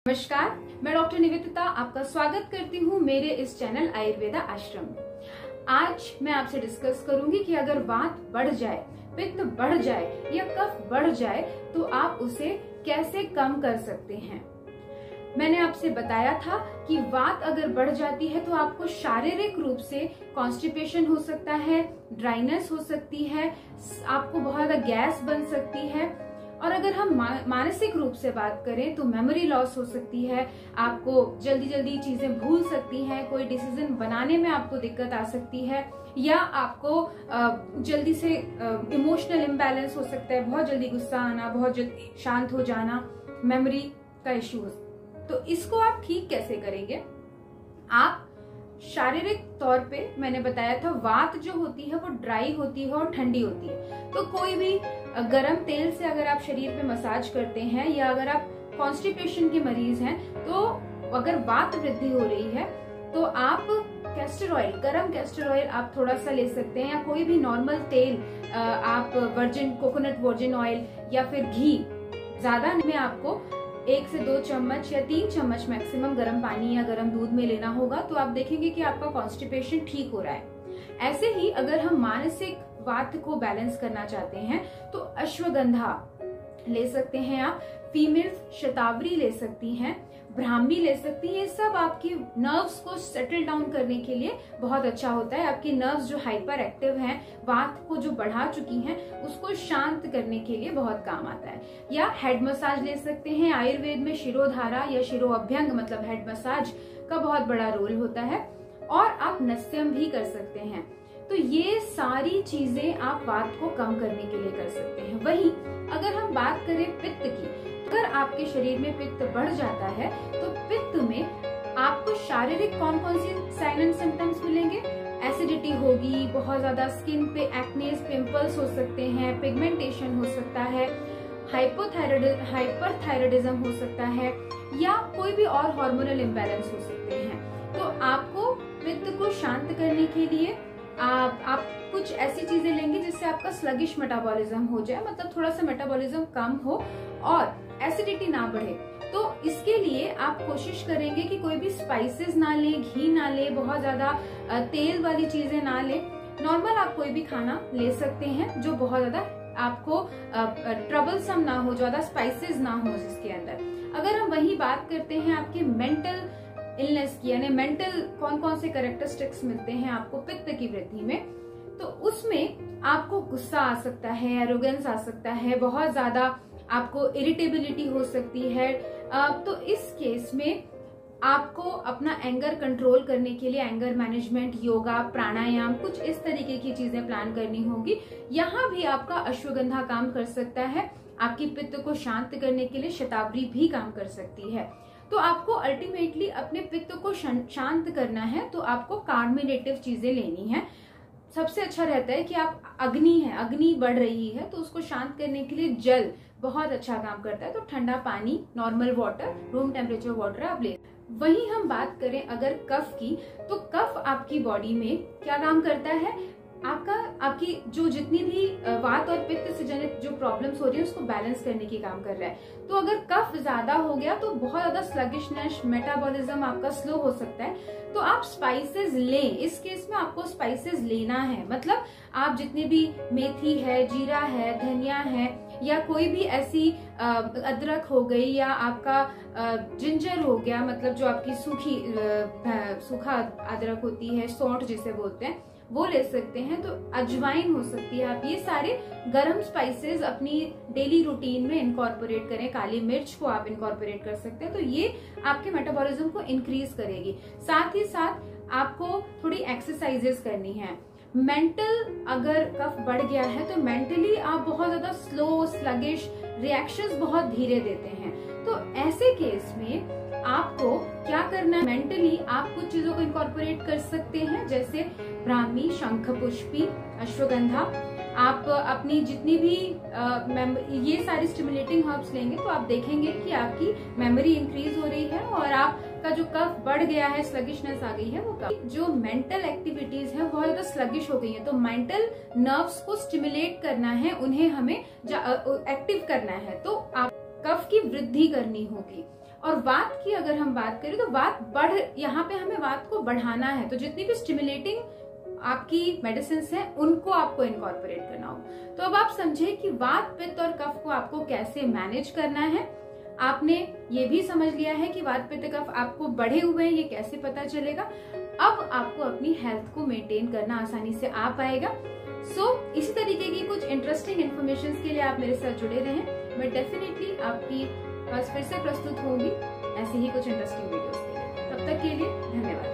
नमस्कार, मैं डॉक्टर निवेदिता आपका स्वागत करती हूँ मेरे इस चैनल आयुर्वेदा आश्रम में। आज मैं आपसे डिस्कस करूंगी कि अगर वात बढ़ जाए, पित्त बढ़ जाए या कफ बढ़ जाए तो आप उसे कैसे कम कर सकते हैं। मैंने आपसे बताया था कि वात अगर बढ़ जाती है तो आपको शारीरिक रूप से कॉन्स्टिपेशन हो सकता है, ड्राइनेस हो सकती है, आपको बहुत ज्यादा गैस बन सकती है। और अगर हम मानसिक रूप से बात करें तो मेमोरी लॉस हो सकती है, आपको जल्दी जल्दी चीजें भूल सकती हैं, कोई डिसीजन बनाने में आपको दिक्कत आ सकती है, या आपको जल्दी से इमोशनल इम्बैलेंस हो सकता है, बहुत जल्दी गुस्सा आना, बहुत जल्दी शांत हो जाना, मेमोरी का इश्यू हो सकता है। तो इसको आप ठीक कैसे करेंगे? आप शारीरिक तौर पे मैंने बताया था वात जो होती है वो ड्राई होती है और ठंडी होती है। तो कोई भी गर्म तेल से अगर आप शरीर पे मसाज करते हैं या अगर आप कॉन्स्टिपेशन के मरीज हैं तो अगर वात वृद्धि हो रही है तो आप कैस्टर ऑयल, गरम कैस्टर ऑयल आप थोड़ा सा ले सकते हैं, या कोई भी नॉर्मल तेल आप वर्जिन कोकोनट वर्जिन ऑयल या फिर घी, ज्यादा में आपको 1 से 2 चम्मच या 3 चम्मच मैक्सिमम गर्म पानी या गर्म दूध में लेना होगा। तो आप देखेंगे कि आपका कॉन्स्टिपेशन ठीक हो रहा है। ऐसे ही अगर हम मानसिक वात को बैलेंस करना चाहते हैं तो अश्वगंधा ले सकते हैं आप, फीमेल शतावरी ले सकती हैं, ब्राह्मी ले सकती हैं। ये सब आपकी नर्व्स को सेटल डाउन करने के लिए बहुत अच्छा होता है। आपकी नर्व्स जो हाइपर एक्टिव हैं, वात को जो बढ़ा चुकी हैं, उसको शांत करने के लिए बहुत काम आता है। या हेड मसाज ले सकते हैं। आयुर्वेद में शिरोधारा या शिरोअभ्यंग मतलब हेड मसाज का बहुत बड़ा रोल होता है। और आप नस्यम भी कर सकते हैं। तो ये सारी चीजें आप वात को कम करने के लिए कर सकते हैं। वहीं अगर हम बात करें पित्त की, अगर आपके शरीर में पित्त बढ़ जाता है तो पित्त में आपको शारीरिक कौन कौन सी साइन एंड सिम्टम्स मिलेंगे? एसिडिटी होगी, बहुत ज्यादा स्किन पे एक्नेस, पिंपल्स हो सकते हैं, पिगमेंटेशन हो सकता है, हाइपरथायराइडिज्म हो सकता है, या कोई भी और हार्मोनल इम्बैलेंस हो सकते हैं। तो आपको पित्त को शांत करने के लिए आप कुछ ऐसी चीजें लेंगे जिससे आपका स्लगिश मेटाबॉलिज्म हो जाए, मतलब थोड़ा सा मेटाबॉलिज्म कम हो और एसिडिटी ना बढ़े। तो इसके लिए आप कोशिश करेंगे कि कोई भी स्पाइसेस ना ले, घी ना ले, बहुत ज्यादा तेल वाली चीजें ना ले। नॉर्मल आप कोई भी खाना ले सकते हैं जो बहुत ज्यादा आपको ट्रबलसम ना हो, ज्यादा स्पाइसेस ना हो जिसके अंदर। अगर हम वही बात करते हैं आपके मेंटल इलनेस की, यानी मेंटल कौन कौन से कैरेक्टरिस्टिक्स मिलते हैं आपको पित्त की वृद्धि में, तो उसमें आपको गुस्सा आ सकता है, एरोगेंस आ सकता है, बहुत ज्यादा आपको इरिटेबिलिटी हो सकती है। तो इस केस में आपको अपना एंगर कंट्रोल करने के लिए एंगर मैनेजमेंट, योगा, प्राणायाम, कुछ इस तरीके की चीजें प्लान करनी होगी। यहाँ भी आपका अश्वगंधा काम कर सकता है। आपकी पित्त को शांत करने के लिए शतावरी भी काम कर सकती है। तो आपको अल्टीमेटली अपने पित्त को शांत करना है तो आपको कार्मिनेटिव चीजें लेनी है। सबसे अच्छा रहता है कि आप अग्नि बढ़ रही है तो उसको शांत करने के लिए जल बहुत अच्छा काम करता है। तो ठंडा पानी, normal water, room temperature water आप ले। वहीं हम बात करें अगर कफ की, तो कफ आपकी बॉडी में क्या काम करता है? आपकी जो जितनी भी वात और पित्त से जनित जो प्रॉब्लम्स हो रही है उसको बैलेंस करने की काम कर रहा है। तो अगर कफ ज्यादा हो गया तो बहुत ज्यादा स्लगिशनेस, मेटाबॉलिज्म आपका स्लो हो सकता है। तो आप स्पाइसेस लें। इस केस में आपको स्पाइसेस लेना है, मतलब आप जितने भी मेथी है, जीरा है, धनिया है, या कोई भी ऐसी अदरक हो गई, या आपका जिंजर हो गया, मतलब जो आपकी सूखा अदरक होती है, सौंठ जिसे बोलते हैं, वो ले सकते हैं। तो अजवाइन हो सकती है। आप ये सारे गरम स्पाइसेस अपनी डेली रूटीन में इनकॉर्पोरेट करें। काली मिर्च को आप इनकॉर्पोरेट कर सकते हैं। तो ये आपके मेटाबॉलिज्म को इंक्रीज करेगी। साथ ही साथ आपको थोड़ी एक्सरसाइजेस करनी है। मेंटल अगर कफ बढ़ गया है तो मेंटली आप बहुत ज्यादा स्लो, स्लगिश, रिएक्शंस बहुत धीरे देते हैं। तो ऐसे केस में आपको क्या करना है? मेंटली आप कुछ चीजों को इनकॉर्पोरेट कर सकते हैं, जैसे ब्राह्मी, शंखपुष्पी, अश्वगंधा। आप अपनी जितनी भी ये सारी स्टिमुलेटिंग हर्ब्स लेंगे तो आप देखेंगे कि आपकी मेमोरी इंक्रीज हो रही है और आपका जो कफ बढ़ गया है, स्लगिशनेस आ गई है, वो जो मेंटल एक्टिविटीज है बहुत ज्यादा स्लगिश हो गई है। तो मेंटल नर्व्स को स्टिमुलेट करना है, उन्हें हमें एक्टिव करना है। तो आप कफ की वृद्धि करनी होगी। और वात की अगर हम बात करें तो वात यहाँ पे हमें वात को बढ़ाना है, तो जितनी भी स्टिमुलेटिंग आपकी मेडिसिन है उनको आपको इनकॉर्पोरेट करना होगा। तो अब आप समझे कि वात, पित्त और कफ को आपको कैसे मैनेज करना है। आपने ये भी समझ लिया है कि वात, पित्त, कफ आपको बढ़े हुए हैं, ये कैसे पता चलेगा। अब आपको अपनी हेल्थ को मेंटेन करना आसानी से आ पाएगा। इसी तरीके की कुछ इंटरेस्टिंग इन्फॉर्मेशन के लिए आप मेरे साथ जुड़े रहें। मैं डेफिनेटली आपकी पास फिर से प्रस्तुत होंगी ऐसे ही कुछ इंटरेस्टिंग वीडियोस के लिए। तब तक के लिए धन्यवाद।